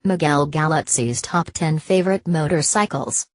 Miguel Galluzzi's Top 10 Favorite Motorcycles.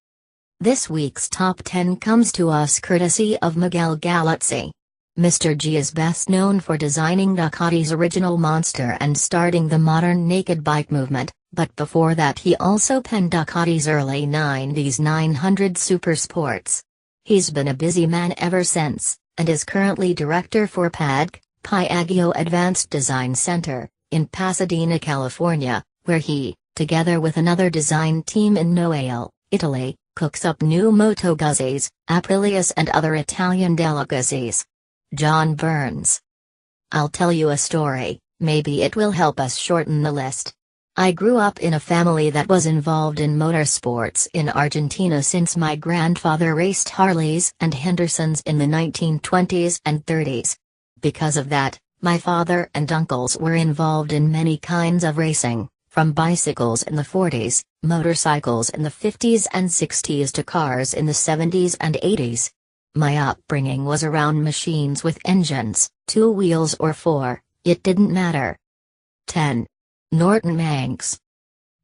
This week's Top 10 comes to us courtesy of Miguel Galluzzi. Mr. G is best known for designing Ducati's original monster and starting the modern naked bike movement, but before that he also penned Ducati's early 90s 900 Super Sports. He's been a busy man ever since, and is currently director for Piaggio Advanced Design Center, in Pasadena, California, where he, together with another design team in Noale, Italy, cooks up new Moto Guzzis, Aprilias and other Italian delicacies. John Burns. I'll tell you a story, maybe it will help us shorten the list. I grew up in a family that was involved in motorsports in Argentina since my grandfather raced Harleys and Hendersons in the 1920s and 30s. Because of that, my father and uncles were involved in many kinds of racing, from bicycles in the 40s, motorcycles in the 50s and 60s to cars in the 70s and 80s. My upbringing was around machines with engines, 2 wheels or 4, it didn't matter. 10. Norton Manx.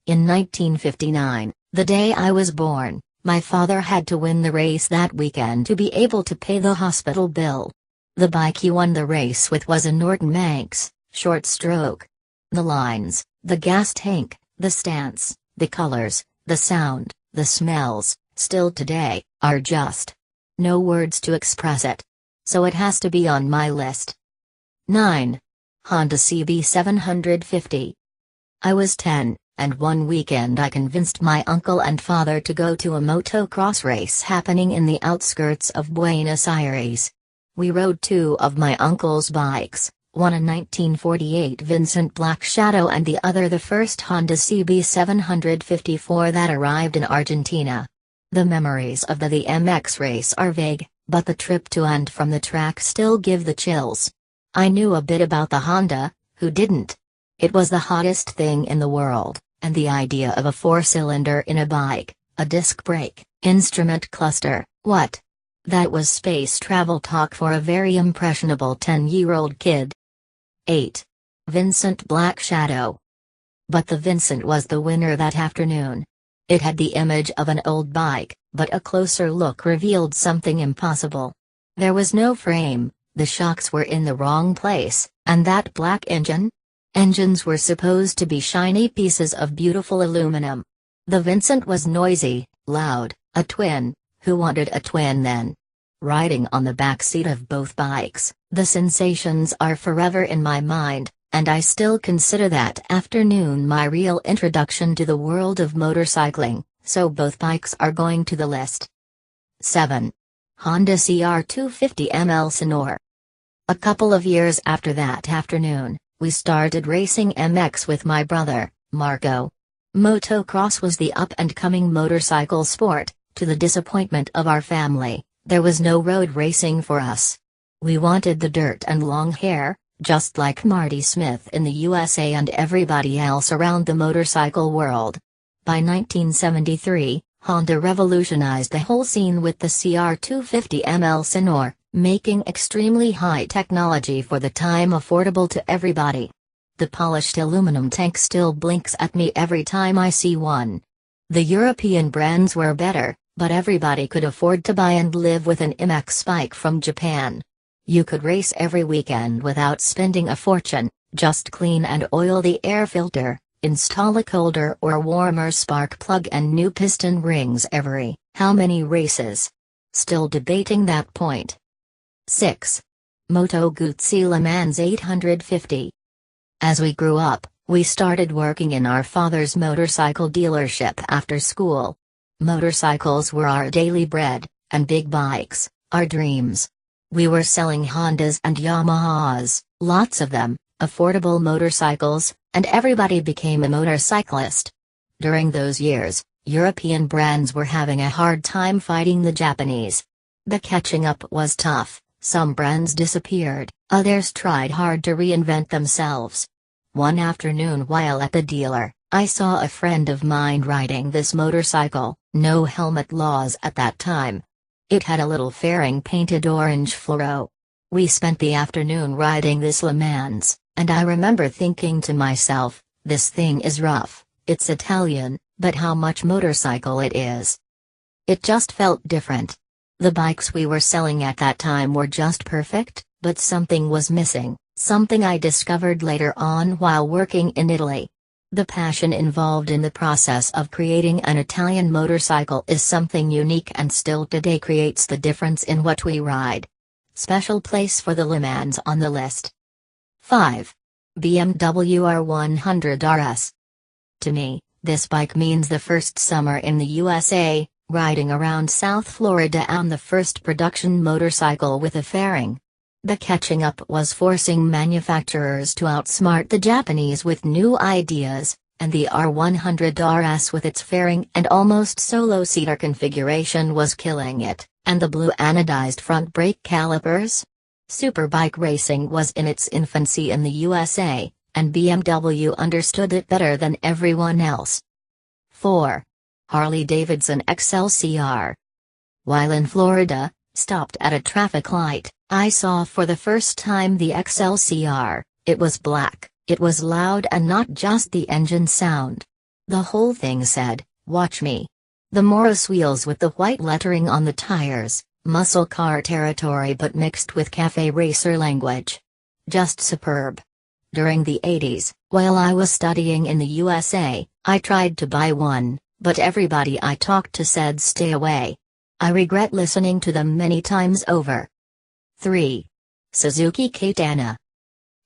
In 1959, the day I was born, my father had to win the race that weekend to be able to pay the hospital bill. The bike he won the race with was a Norton Manx, short stroke. The lines, the gas tank, the stance, the colors, the sound, the smells, still today, are just no words to express it. So it has to be on my list. 9. Honda CB 750. I was 10, and one weekend I convinced my uncle and father to go to a motocross race happening in the outskirts of Buenos Aires. We rode 2 of my uncle's bikes, one a 1948 Vincent Black Shadow and the other the first Honda CB 754 that arrived in Argentina. The memories of the MX race are vague, but the trip to and from the track still give the chills. I knew a bit about the Honda, who didn't? It was the hottest thing in the world, and the idea of a 4-cylinder in a bike, a disc brake, instrument cluster, what? That was space travel talk for a very impressionable 10-year-old kid. 8. Vincent Black Shadow. But the Vincent was the winner that afternoon. It had the image of an old bike, but a closer look revealed something impossible. There was no frame, the shocks were in the wrong place, and that black engine? Engines were supposed to be shiny pieces of beautiful aluminum. The Vincent was noisy, loud, a twin. Who wanted a twin then? Riding on the back seat of both bikes, the sensations are forever in my mind, and I still consider that afternoon my real introduction to the world of motorcycling, so both bikes are going to the list. 7. Honda CR 250 ML Sonor. A couple of years after that afternoon, we started racing MX with my brother, Marco. Motocross was the up-and-coming motorcycle sport. To the disappointment of our family, there was no road racing for us. We wanted the dirt and long hair, just like Marty Smith in the USA and everybody else around the motorcycle world. By 1973, Honda revolutionized the whole scene with the CR 250 ML Sonor, making extremely high technology for the time affordable to everybody. The polished aluminum tank still blinks at me every time I see one. The European brands were better, but everybody could afford to buy and live with an MX bike from Japan. You could race every weekend without spending a fortune, just clean and oil the air filter, install a colder or warmer spark plug and new piston rings every, how many races? Still debating that point. 6. Moto Guzzi Le Mans 850. As we grew up, we started working in our father's motorcycle dealership after school. Motorcycles were our daily bread, and big bikes, our dreams. We were selling Hondas and Yamahas, lots of them, affordable motorcycles, and everybody became a motorcyclist. During those years, European brands were having a hard time fighting the Japanese. The catching up was tough, some brands disappeared, others tried hard to reinvent themselves. One afternoon while at the dealer, I saw a friend of mine riding this motorcycle, no helmet laws at that time. It had a little fairing painted orange fluoro. We spent the afternoon riding this Le Mans, and I remember thinking to myself, this thing is rough, it's Italian, but how much motorcycle it is. It just felt different. The bikes we were selling at that time were just perfect, but something was missing, something I discovered later on while working in Italy. The passion involved in the process of creating an Italian motorcycle is something unique and still today creates the difference in what we ride. Special place for the Le Mans on the list. 5. BMW R100 RS. To me, this bike means the first summer in the USA, riding around South Florida on the first production motorcycle with a fairing. The catching up was forcing manufacturers to outsmart the Japanese with new ideas, and the R100 RS with its fairing and almost solo-seater configuration was killing it, and the blue anodized front brake calipers? Superbike racing was in its infancy in the USA, and BMW understood it better than everyone else. 4. Harley-Davidson XLCR. While in Florida, stopped at a traffic light, I saw for the first time the XLCR. It was black, it was loud and not just the engine sound. The whole thing said, "Watch me." The Morris wheels with the white lettering on the tires, muscle car territory but mixed with cafe racer language. Just superb. During the 80s, while I was studying in the USA, I tried to buy one, but everybody I talked to said stay away. I regret listening to them many times over. 3. Suzuki Katana.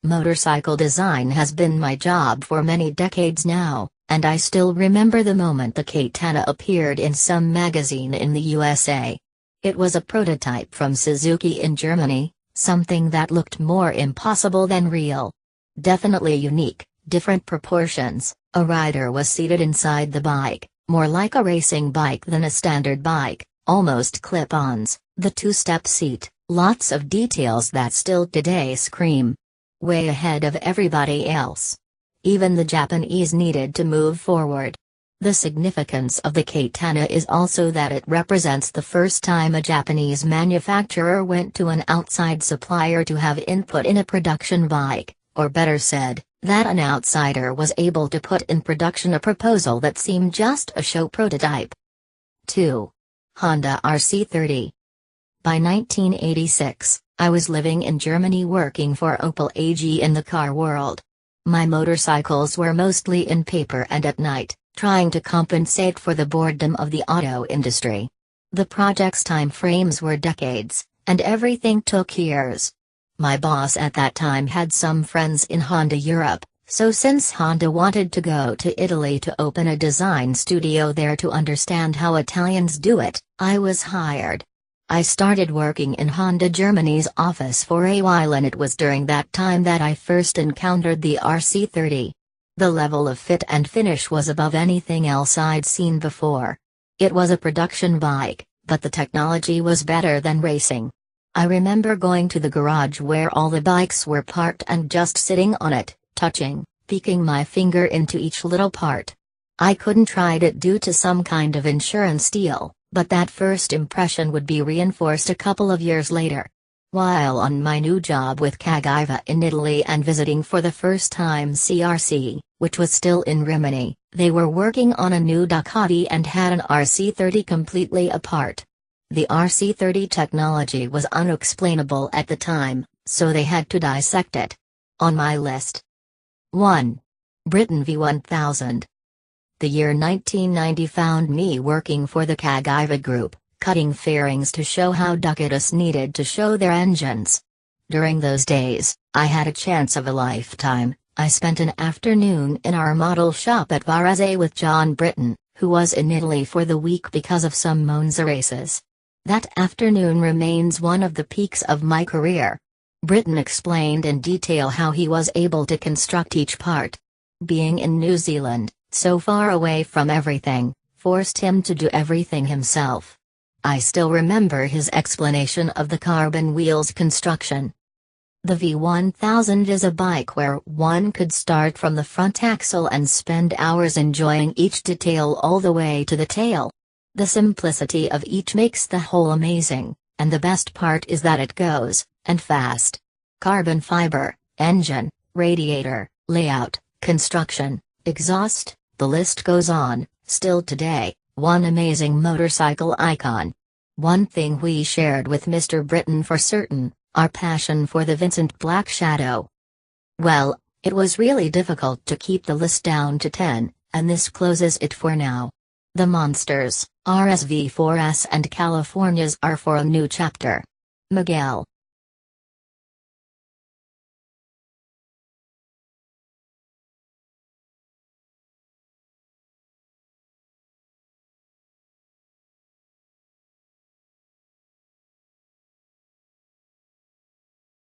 Motorcycle design has been my job for many decades now, and I still remember the moment the Katana appeared in some magazine in the USA. It was a prototype from Suzuki in Germany, something that looked more impossible than real. Definitely unique, different proportions, a rider was seated inside the bike, more like a racing bike than a standard bike, almost clip-ons, the two-step seat, lots of details that still today scream. Way ahead of everybody else. Even the Japanese needed to move forward. The significance of the Katana is also that it represents the first time a Japanese manufacturer went to an outside supplier to have input in a production bike, or better said, that an outsider was able to put in production a proposal that seemed just a show prototype. 2. Honda RC30. By 1986, I was living in Germany working for Opel AG in the car world. My motorcycles were mostly in paper and at night, trying to compensate for the boredom of the auto industry. The project's time frames were decades, and everything took years. My boss at that time had some friends in Honda Europe, so since Honda wanted to go to Italy to open a design studio there to understand how Italians do it, I was hired. I started working in Honda Germany's office for a while, and it was during that time that I first encountered the RC30. The level of fit and finish was above anything else I'd seen before. It was a production bike, but the technology was better than racing. I remember going to the garage where all the bikes were parked and just sitting on it, touching, peeking my finger into each little part. I couldn't ride it due to some kind of insurance deal, but that first impression would be reinforced a couple of years later. While on my new job with Cagiva in Italy and visiting for the first time CRC, which was still in Rimini, they were working on a new Ducati and had an RC30 completely apart. The RC30 technology was unexplainable at the time, so they had to dissect it. On my list. 1. Britain V1000. The year 1990 found me working for the Cagiva Group, cutting fairings to show how Ducatis needed to show their engines. During those days, I had a chance of a lifetime. I spent an afternoon in our model shop at Varese with John Britton, who was in Italy for the week because of some Monza races. That afternoon remains one of the peaks of my career. Britton explained in detail how he was able to construct each part. Being in New Zealand, so far away from everything, forced him to do everything himself. I still remember his explanation of the carbon wheels construction. The V1000 is a bike where one could start from the front axle and spend hours enjoying each detail all the way to the tail. The simplicity of each makes the whole amazing, and the best part is that it goes, and fast. Carbon fiber, engine, radiator, layout, construction, exhaust, The list goes on. Still today, one amazing motorcycle icon. One thing we shared with Mr. Britain for certain, our passion for the Vincent Black Shadow. Well, it was really difficult to keep the list down to 10, and this closes it for now. The monsters, RSV4S and Californias are for a new chapter. Miguel.